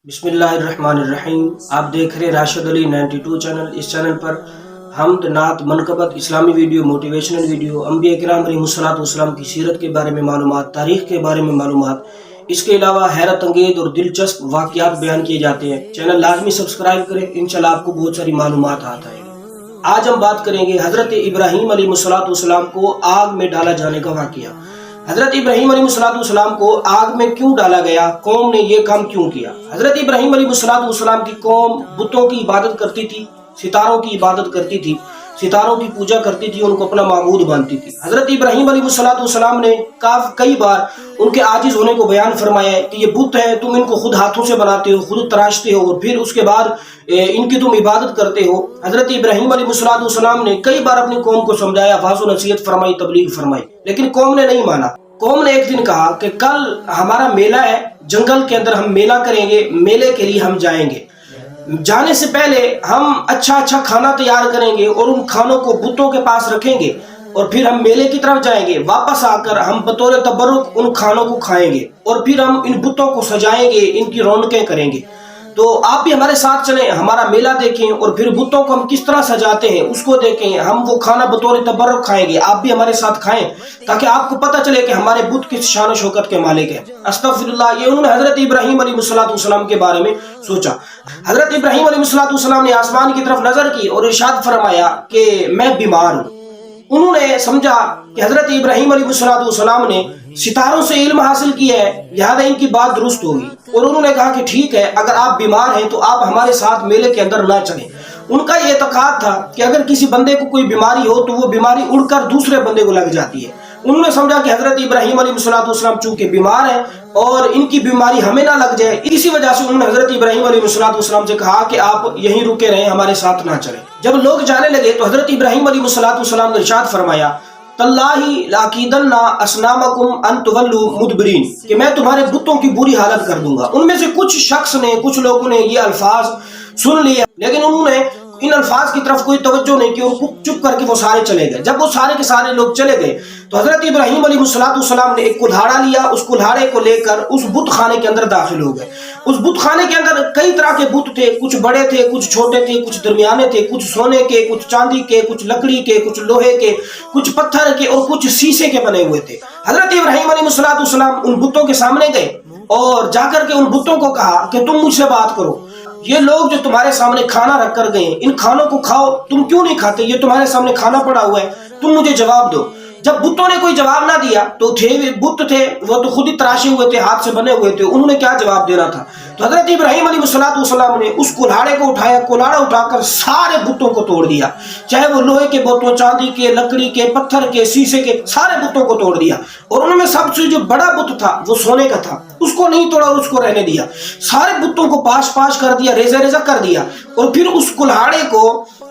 بسم اللہ الرحمن الرحیم۔ آپ دیکھ رہے راشد علی 92 چینل۔ اس چینل پر حمد، نعت، منقبت، اسلامی ویڈیو، موٹیویشنل ویڈیو، انبیاء کرام علیہ السلام کی سیرت کے بارے میں معلومات، تاریخ کے بارے میں معلومات، اس کے علاوہ حیرت انگیز اور دلچسپ واقعات بیان کیے جاتے ہیں۔ چینل لازمی سبسکرائب کریں، انشاءاللہ آپ کو بہت ساری معلومات آتا ہے۔ آج ہم بات کریں گے حضرت ابراہیم علیہ السلام کو آگ میں ڈالا جانے کا واقعہ۔ حضرت ابراہیم علیہ السلام کو آگ میں کیوں ڈالا گیا؟ قوم نے یہ کام کیوں کیا؟ حضرت ابراہیم علیہ السلام کی قوم بتوں کی عبادت کرتی تھی، ستاروں کی عبادت کرتی تھی، ستاروں کی پوجا کرتی تھی، ان کو اپنا معبود مانتی تھی۔ حضرت ابراہیم علیہ السلام نے کئی بار ان کے عاجز ہونے کو بیان فرمایا ہے کہ یہ بت ہے، تم ان کو خود ہاتھوں سے بناتے ہو، خود تراشتے ہو، اور پھر اس کے بعد ان کی تم عبادت کرتے ہو۔ حضرت ابراہیم علیہ السلام نے کئی بار اپنی قوم کو سمجھایا، واضح و نصیحت فرمائی، تبلیغ فرمائی، لیکن قوم نے نہیں مانا۔ قوم نے ایک دن کہا کہ کل ہمارا میلہ ہے، جنگل کے اندر ہم میلہ کریں گے، میلے کے لیے ہم جائیں گے، جانے سے پہلے ہم اچھا کھانا تیار کریں گے اور ان کھانوں کو بتوں کے پاس رکھیں گے، اور پھر ہم میلے کی طرف جائیں گے، واپس آ کر ہم بطور تبرک ان کھانوں کو کھائیں گے، اور پھر ہم ان بتوں کو سجائیں گے، ان کی رونقیں کریں گے۔ تو آپ بھی ہمارے ساتھ چلیں، ہمارا میلہ دیکھیں، اور پھر بتوں کو ہم کس طرح سجاتے ہیں اس کو دیکھیں، ہم وہ کھانا بطور تبرک کھائیں گے، آپ بھی ہمارے ساتھ کھائیں تاکہ آپ کو پتہ چلے کہ ہمارے بت کس شان و شوکت کے مالک ہیں۔ استغفر اللہ، یہ انہوں نے حضرت ابراہیم علیہ السلام کے بارے میں سوچا۔ حضرت ابراہیم علیہ السلام نے آسمان کی طرف نظر کی اور ارشاد فرمایا کہ میں بیمار ہوں۔ انہوں نے سمجھا کہ حضرت ابراہیم علیہ السلام نے ستاروں سے علم حاصل کیا ہے، لہذا ان کی بات درست ہوگی، اور انہوں نے کہا کہ ٹھیک ہے، اگر آپ بیمار ہیں تو آپ ہمارے ساتھ میلے کے اندر نہ چلیں۔ ان کا یہ اعتقاد تھا کہ اگر کسی بندے کو کوئی بیماری ہو تو وہ بیماری اڑ کر دوسرے بندے کو لگ جاتی ہے۔ انہوں نے سمجھا کہ حضرت ابراہیم علیہ السلام چونکہ بیمار ہیں اور ان کی بیماری ہمیں نہ لگ جائے، اسی وجہ سے انہوں نے حضرت ابراہیم علیہ السلام سے کہا کہ آپ یہیں رکے رہیں، ہمارے ساتھ نہ چلیں۔ جب لوگ جانے لگے تو حضرت ابراہیم علیہ السلام نے ارشاد فرمایا، تاللہ لاکیدن اصنامکم ان تولوا مدبرین، کہ میں تمہارے بتوں کی بری حالت کر دوں گا۔ ان میں سے کچھ لوگوں نے یہ الفاظ سن لیے، لیکن انہوں نے ان الفاظ کی طرف کوئی توجہ نہیں کی اور چپ کر کے وہ سارے چلے گئے۔ جب وہ سارے کے سارے لوگ چلے گئے تو حضرت ابراہیم علیہ السلام نے ایک کلہاڑا لیا، اس کلہاڑے کو لے کر اس بت خانے کے اندر داخل ہو گئے۔ اس بت خانے کے اندر کئی طرح کے بت تھے، کچھ بڑے تھے، کچھ چھوٹے تھے، کچھ درمیانے تھے، کچھ سونے کے، کچھ چاندی کے، کچھ لکڑی کے، کچھ لوہے کے، کچھ پتھر کے، اور کچھ شیشے کے بنے ہوئے تھے۔ حضرت ابراہیم علیہ السلام ان بتوں کے سامنے گئے اور جا کر کے ان بتوں کو کہا کہ تم مجھ سے بات کرو، یہ لوگ جو تمہارے سامنے کھانا رکھ کر گئے، ان کھانوں کو کھاؤ، تم کیوں نہیں کھاتے؟ یہ تمہارے سامنے کھانا پڑا ہوا ہے، تم مجھے جواب دو۔ جب بتوں نے کوئی جواب نہ دیا تو بت تھے وہ تو خود ہی تراشے ہوئے تھے، ہاتھ سے بنے ہوئے تھے، انہوں نے کیا جواب دینا تھا؟ تو حضرت ابراہیم علیہ السلام نے اس کلہاڑے کو اٹھایا، کلہاڑا اٹھا کر سارے بتوں کو توڑ دیا، چاہے وہ لوہے کے بتوں، چاندی کے، لکڑی کے، پتھر کے، شیشے کے، سارے بتوں کو توڑ دیا۔ اور انہوں نے سب سے جو بڑا بت تھا وہ سونے کا تھا، اس کو نہیں توڑا اور اس کو رہنے دیا، سارے بتوں کو پاش کر دیا، ریزہ کر دیا، اور پھر اس کلہاڑے کو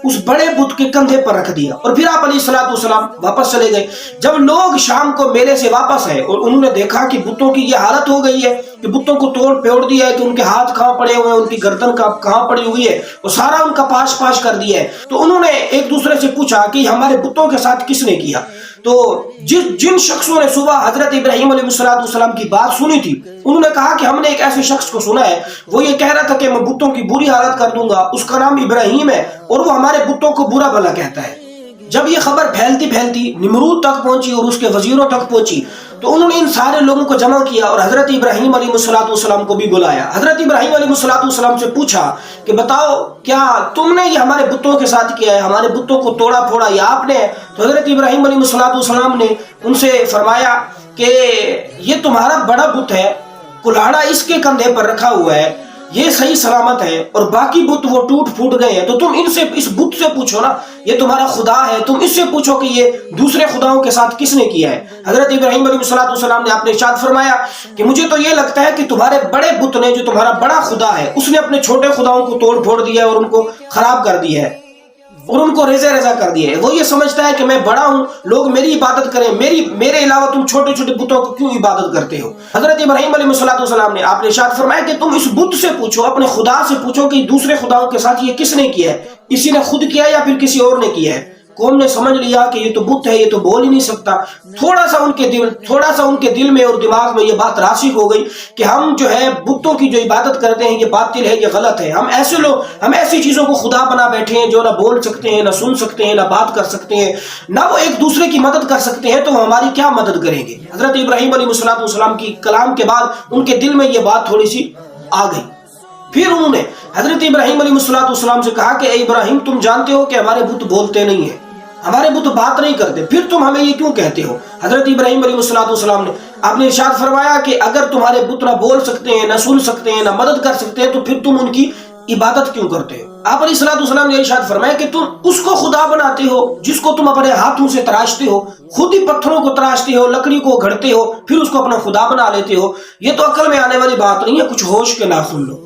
اس بڑے بت کے کندھے پر رکھ دیا، اور پھر آپ علیہ السلام واپس چلے گئے۔ جب لوگ شام کو میلے سے واپس آئے اور انہوں نے دیکھا کہ بتوں کی یہ حالت ہو گئی ہے کہ بتوں کو توڑ پھوڑ دیا ہے، کہ ان کے ہاتھ کہاں پڑے ہوئے ہیں، ان کی گردن کہاں پڑی ہوئی ہے، اور سارا ان کا پاش کر دیا ہے، تو انہوں نے ایک دوسرے سے پوچھا کہ ہمارے بتوں کے ساتھ کس نے کیا؟ تو جن شخصوں نے صبح حضرت ابراہیم علیہ السلام کی بات سنی تھی، انہوں نے کہا کہ ہم نے ایک ایسے شخص کو سنا ہے، وہ یہ کہہ رہا تھا کہ میں بتوں کی بری حالت کر دوں گا، اس کا نام ابراہیم ہے اور وہ ہمارے بتوں کو برا بھلا کہتا ہے۔ جب یہ خبر پھیلتی نمرود تک پہنچی اور اس کے وزیروں تک پہنچی تو انہوں نے ان سارے لوگوں کو جمع کیا اور حضرت ابراہیم علیہ السلام کو بھی بلایا۔ حضرت ابراہیم علیہ السلام سے پوچھا کہ بتاؤ کیا تم نے یہ ہمارے بتوں کے ساتھ کیا ہے، ہمارے بتوں کو توڑا پھوڑا یا آپ نے؟ تو حضرت ابراہیم علیہ السلام نے ان سے فرمایا کہ یہ تمہارا بڑا بت ہے، کلہاڑا اس کے کندھے پر رکھا ہوا ہے، یہ صحیح سلامت ہے، اور باقی بت وہ ٹوٹ پھوٹ گئے ہیں، تو تم اس بت سے پوچھو نا، یہ تمہارا خدا ہے، تم اس سے پوچھو کہ یہ دوسرے خداؤں کے ساتھ کس نے کیا ہے۔ حضرت ابراہیم علیہ السلام نے اپنے ارشاد فرمایا کہ مجھے تو یہ لگتا ہے کہ تمہارے بڑے بت نے، جو تمہارا بڑا خدا ہے، اس نے اپنے چھوٹے خداؤں کو توڑ پھوڑ دیا ہے اور ان کو خراب کر دیا ہے اور ان کو ریزہ کر دیا ہے۔ وہ یہ سمجھتا ہے کہ میں بڑا ہوں، لوگ میری عبادت کریں، میرے علاوہ تم چھوٹے چھوٹے بتوں کو کیوں عبادت کرتے ہو؟ حضرت ابراہیم علیہ السلام نے آپ نے ارشاد فرمایا کہ تم اس بت سے پوچھو، اپنے خدا سے پوچھو کہ دوسرے خداؤں کے ساتھ یہ کس نے کیا ہے، اسی نے خود کیا یا پھر کسی اور نے کیا ہے۔ قوم نے سمجھ لیا کہ یہ تو بت ہے, یہ تو بول ہی نہیں سکتا. تھوڑا سا ان کے دل میں اور دماغ میں یہ بات راسخ ہو گئی کہ ہم جو ہے بتوں کی جو عبادت کرتے ہیں یہ باطل ہے, یہ غلط ہے. ہم ایسی چیزوں کو خدا بنا بیٹھے ہیں جو نہ بول سکتے ہیں, نہ سن سکتے ہیں, نہ بات کر سکتے ہیں, نہ وہ ایک دوسرے کی مدد کر سکتے ہیں, تو وہ ہماری کیا مدد کریں گے. حضرت ابراہیم علیہ السلام کی کلام کے بعد ان کے دل میں یہ بات تھوڑی سی آ گئی. پھر انہوں نے حضرت ابراہیم علیہ السلام سے کہا کہ اے ابراہیم, تم جانتے ہو کہ ہمارے بت بولتے نہیں ہیں, ہمارے بت بات نہیں کرتے, پھر تم ہمیں یہ کیوں کہتے ہو. حضرت ابراہیم علیہ السلام نے آپ نے ارشاد فرمایا کہ اگر تمہارے بت نہ بول سکتے ہیں, نہ سن سکتے ہیں, نہ مدد کر سکتے ہیں, تو پھر تم ان کی عبادت کیوں کرتے ہو. آپ علیہ السلام نے ارشاد فرمایا کہ تم اس کو خدا بناتے ہو جس کو تم اپنے ہاتھوں سے تراشتے ہو, خود ہی پتھروں کو تراشتے ہو, لکڑی کو گھڑتے ہو, پھر اس کو اپنا خدا بنا لیتے ہو. یہ تو عقل میں آنے والی بات نہیں ہے, کچھ ہوش کے ناخن لو.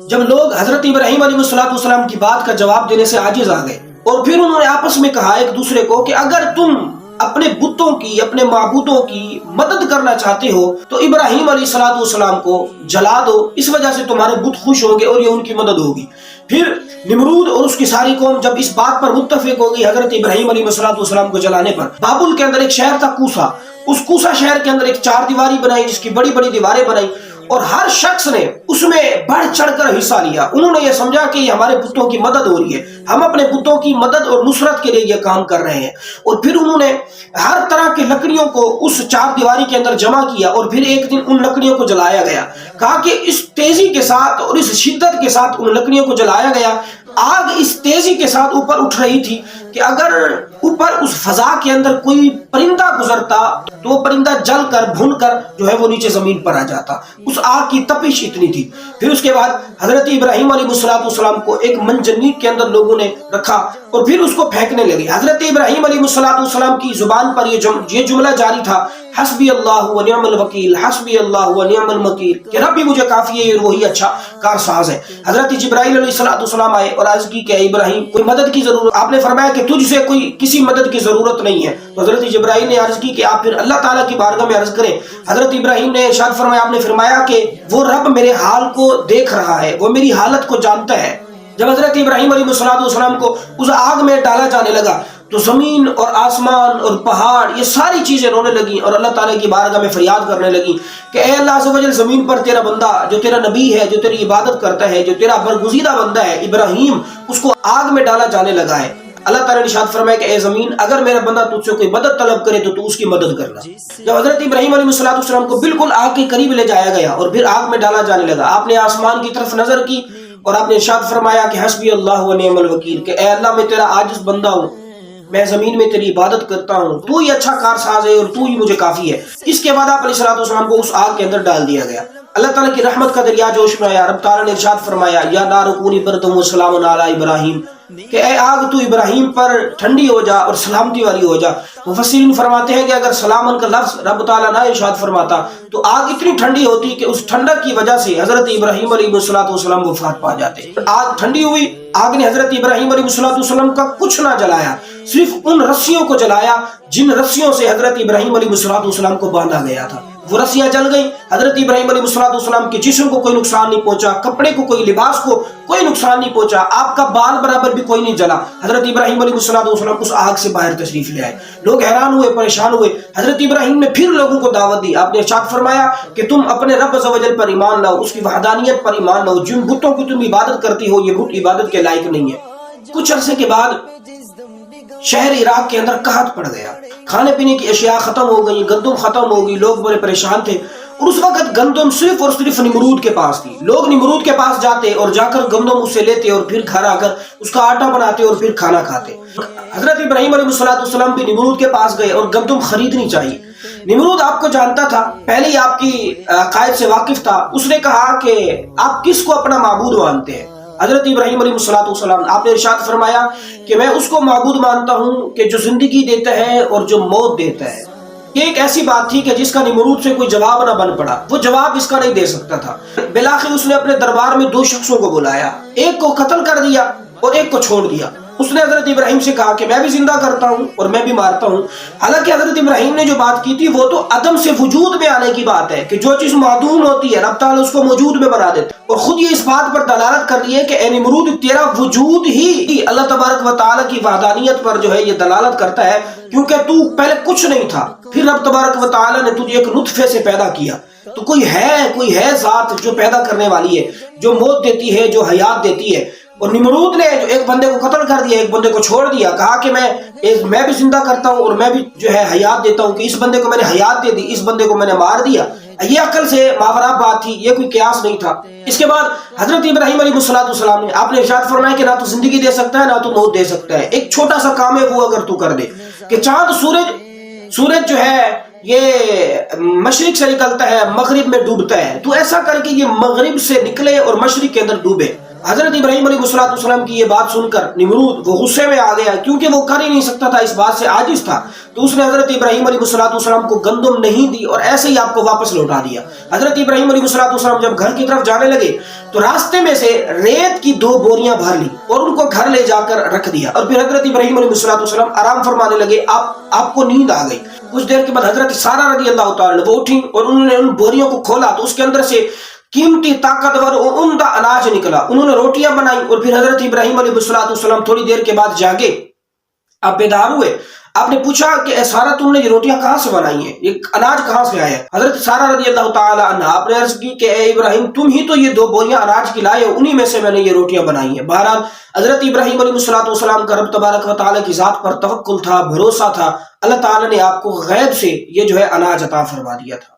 جب لوگ حضرت ابراہیم علیہ السلام کی بات کا جواب دینے سے عاجز آ گئے, اور پھر انہوں نے آپس میں کہا ایک دوسرے کو کہ اگر تم اپنے بتوں کی, اپنے معبودوں کی مدد کرنا چاہتے ہو تو ابراہیم علیہ السلام کو جلا دو, اس وجہ سے تمہارے بت خوش ہوں گے اور یہ ان کی مدد ہوگی. پھر نمرود اور اس کی ساری قوم جب اس بات پر متفق ہوگی حضرت ابراہیم علیہ السلام کو جلانے پر, بابل کے اندر ایک شہر تھا کوسا, اس کوسا شہر کے اندر ایک 4 دیواری بنائی جس کی بڑی بڑی دیواریں بنائی, اور ہر شخص نے اس میں بڑھ چڑھ کر حصہ لیا. انہوں نے یہ سمجھا کہ یہ ہمارے بتوں کی مدد ہو رہی ہے, ہم اپنے بتوں کی مدد اور نصرت کے لیے یہ کام کر رہے ہیں. اور پھر انہوں نے ہر طرح کی لکڑیوں کو اس 4 دیواری کے اندر جمع کیا, اور پھر ایک دن ان لکڑیوں کو جلایا گیا. کہا کہ اس تیزی کے ساتھ اور اس شدت کے ساتھ ان لکڑیوں کو جلایا گیا, آگ اس تیزی کے ساتھ اوپر اٹھ رہی تھی کہ اگر اوپر اس فضا کے اندر کوئی پرندہ گزرتا تو وہ پرندہ جل کر بھن کر جو ہے وہ نیچے زمین پر آ جاتا. اس آگ کی تپش اتنی تھی. پھر اس کے بعد حضرت ابراہیم علیہ السلام کو ایک منجنیق کے اندر لوگوں نے رکھا اور پھر اس کو پھینکنے لگے. حضرت ابراہیم علیہ السلام کی زبان پر یہ جملہ جاری تھا, حسبی اللہ و نعم الوکیل, حسبی اللہ و نعم الوکیل, کہ رب ہی مجھے کافی ہے, یہ وہی اچھا کارساز ہے. حضرت جبرائیل علیہ السلام آئے اور عرض کی کہ ابراہیم کوئی مدد کی ضرورت, آپ نے فرمایا کہ تجھ سے کوئی کسی مدد کی ضرورت نہیں ہے. تو حضرت جبرائیل نے عرض کی کہ آپ پھر اللہ تعالیٰ کی بارگاہ میں عرض کریں. حضرت ابراہیم نے ارشاد فرمایا, آپ نے فرمایا کہ وہ رب میرے حال کو دیکھ رہا ہے, وہ میری حالت کو جانتا ہے. جب حضرت ابراہیم علیہ السلام کو اس آگ میں ڈالا جانے لگا تو زمین اور آسمان اور پہاڑ یہ ساری چیزیں رونے لگیں اور اللہ تعالیٰ کی بارگاہ میں فریاد کرنے لگیں کہ اے اللہ عز و جل, زمین پر تیرا بندہ جو تیرا نبی ہے, جو تیری عبادت کرتا ہے, جو تیرا برگزیدہ بندہ ہے ابراہیم, اس کو آگ میں ڈالا جانے لگا ہے. اللہ تعالیٰ نے ارشاد فرمایا کہ اے زمین, اگر میرا بندہ تجھ سے کوئی مدد طلب کرے تو اس کی مدد کرنا. جب حضرت ابراہیم علیہ السلام کو بالکل آگ کے قریب لے جایا گیا اور پھر آگ میں ڈالا جانے لگا, آپ نے آسمان کی طرف نظر کی اور آپ نے ارشاد فرمایا کہ حسبی اللہ و نعم الوکیل, کہ اے اللہ میں تیرا عاجز بندہ ہوں, میں زمین میں تیری عبادت کرتا ہوں, تو ہی اچھا کارساز ہے اور تو ہی مجھے کافی ہے. اس کے بعد آپ علیہ السلام کو اس آگ کے اندر ڈال دیا گیا. اللہ تعالیٰ کی رحمت کا دریا جوش میں آیا. رب تعالیٰ نے ارشاد فرمایا یا نار کونی بردم و سلام علی ابراہیم, کہ اے آگ تو ابراہیم پر ٹھنڈی ہو جا اور سلامتی والی ہو جا. مفسرین فرماتے ہیں کہ اگر سلامن کا لفظ رب تعالیٰ نہ ارشاد فرماتا تو آگ اتنی ٹھنڈی ہوتی کہ اس ٹھنڈک کی وجہ سے حضرت ابراہیم علیہ السلام وفات پا جاتے. آگ ٹھنڈی ہوئی, آگ نے حضرت ابراہیم علیہ السلام کا کچھ نہ جلایا, صرف ان رسیوں کو جلایا جن رسیوں سے حضرت ابراہیم علیہ السلام کو باندھا گیا تھا. وہ رسیاں جل گئیں. حضرت ابراہیم علیہ السلام کے جسم کو کوئی نقصان نہیں پہنچا, کپڑے کو, کوئی لباس کو کوئی نقصان نہیں پہنچا, آپ کا بال برابر بھی کوئی نہیں جلا. حضرت ابراہیم علیہ السلام اس آگ سے باہر تشریف لے آئے. لوگ حیران ہوئے, پریشان ہوئے. حضرت ابراہیم نے پھر لوگوں کو دعوت دی. آپ نے ارشاد فرمایا کہ تم اپنے رب عز و جل پر ایمان لاؤ, اس کی وحدانیت پر ایمان لاؤ. جن بتوں کی تم عبادت کرتی ہو یہ بت عبادت کے لائق نہیں ہے. کچھ عرصے کے بعد شہر عراق کے اندر قحط پڑ گیا, کھانے پینے کی اشیاء ختم ہو گئی, گندم ختم ہو گئی, لوگ بڑے پریشان تھے. اور اس وقت گندم صرف اور صرف نمرود کے پاس تھی. لوگ نمرود کے پاس جاتے اور جا کر گندم اس سے لیتے اور پھر گھر آ کر اس کا آٹا بناتے اور پھر کھانا کھاتے. حضرت ابراہیم علیہ السلام بھی نمرود کے پاس گئے اور گندم خریدنی چاہیے. نمرود آپ کو جانتا تھا, پہلے ہی آپ کی عقائد سے واقف تھا. اس نے کہا کہ آپ کس کو اپنا معبود مانتے ہیں؟ حضرت ابراہیم علیہ السلام آپ نے ارشاد فرمایا کہ میں اس کو معبود مانتا ہوں کہ جو زندگی دیتا ہے اور جو موت دیتا ہے. یہ ایک ایسی بات تھی کہ جس کا نمرود سے کوئی جواب نہ بن پڑا, وہ جواب اس کا نہیں دے سکتا تھا. بالآخر اس نے اپنے دربار میں 2 شخصوں کو بلایا, ایک کو قتل کر دیا اور ایک کو چھوڑ دیا. اس نے حضرت ابراہیم سے کہا کہ میں بھی زندہ کرتا ہوں اور میں بھی مارتا ہوں. حالانکہ حضرت ابراہیم نے جو بات کی تھی وہ تو عدم سے وجود میں آنے کی بات ہے کہ جو چیز معدوم ہوتی ہے رب تعالیٰ اس کو موجود میں بنا دیتا ہے. اور خود یہ اس بات پر دلالت کر رہی ہے کہ اے نمرود تیرا وجود ہی اللہ تبارک و تعالیٰ کی وحدانیت پر جو ہے یہ دلالت کرتا ہے، کیونکہ تو پہلے کچھ نہیں تھا، پھر رب تبارک و تعالیٰ نے تجھے ایک نطفے سے پیدا کیا. تو کوئی ہے ذات جو پیدا کرنے والی ہے، جو موت دیتی ہے، جو حیات دیتی ہے. اور نمرود نے جو ایک بندے کو قتل کر دیا، ایک بندے کو چھوڑ دیا، کہا کہ میں بھی زندہ کرتا ہوں اور میں بھی جو ہے حیات دیتا ہوں، کہ اس بندے کو میں نے حیات دے دی، اس بندے کو میں نے مار دیا. یہ عقل سے ماورا بات تھی، یہ کوئی قیاس نہیں تھا. اس کے بعد حضرت ابراہیم علیہ السلام نے آپ نے ارشاد فرمایا کہ نہ تو زندگی دے سکتا ہے نہ تو موت دے سکتا ہے. ایک چھوٹا سا کام ہے وہ اگر تو کر دے کہ چاند سورج جو ہے یہ مشرق سے نکلتا ہے مغرب میں ڈوبتا ہے، تو ایسا کر کے یہ مغرب سے نکلے اور مشرق کے اندر ڈوبے. حضرت ابراہیم علیہ السلام کی یہ بات سن کر نمرود وہ غصے میں آ گیا، کیونکہ وہ کر ہی نہیں سکتا تھا، اس بات سے عاجز تھا. تو اس نے حضرت ابراہیم علیہ السلام کو گندم نہیں دی اور ایسے ہی آپ کو واپس لوٹا دیا. حضرت ابراہیم علیہ السلام جب گھر کی طرف جانے لگے تو راستے میں سے ریت کی 2 بوریاں بھر لی اور ان کو گھر لے جا کر رکھ دیا. اور پھر حضرت ابراہیم علیہ السلام آرام فرمانے لگے. آپ کو نیند آ گئی. کچھ دیر کے بعد حضرت سارہ رضی اللہ تعالیٰ عنہ وہ اٹھی اور انہوں نے ان بوریوں کو کھولا تو اس کے اندر سے قیمتی طاقتور اور عمدہ اناج نکلا. انہوں نے روٹیاں بنائی اور پھر حضرت ابراہیم علیہ السلام تھوڑی دیر کے بعد جاگے، آپ بیدار ہوئے. آپ نے پوچھا کہ اے سارہ تم نے یہ روٹیاں کہاں سے بنائی ہیں، یہ اناج کہاں سے آیا ہے؟ حضرت سارہ رضی اللہ تعالیٰ عنہ آپ نے عرض کی کہ اے ابراہیم تم ہی تو یہ 2 بوریاں اناج کی لائے، انہی میں سے میں نے یہ روٹیاں بنائی ہیں. بہرحال حضرت ابراہیم علیہ السلام کا رب تبارک و تعالیٰ کی ذات پر توکل تھا، بھروسہ تھا. اللہ تعالیٰ نے آپ کو غیب سے یہ جو ہے اناج عطا فرما دیا تھا.